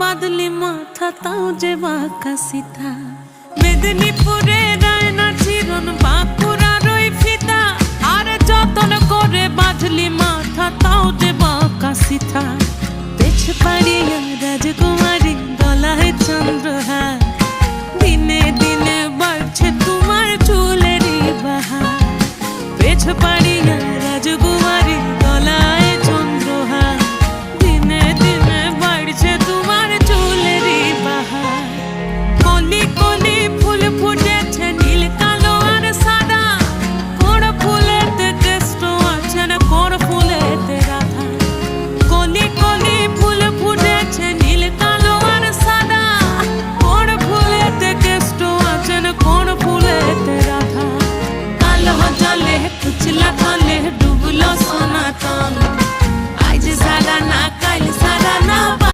বাঁধলি মাথা তাও যে বাঁকা সিথা। মেদিনীপুরে রায়না চিরন বাঁকুড়ার ওই ফিতা, আর যতন করে বাঁধলি মাথা তাও যে বাঁকা সিথা। পেছ পাড়িয়া রাজগো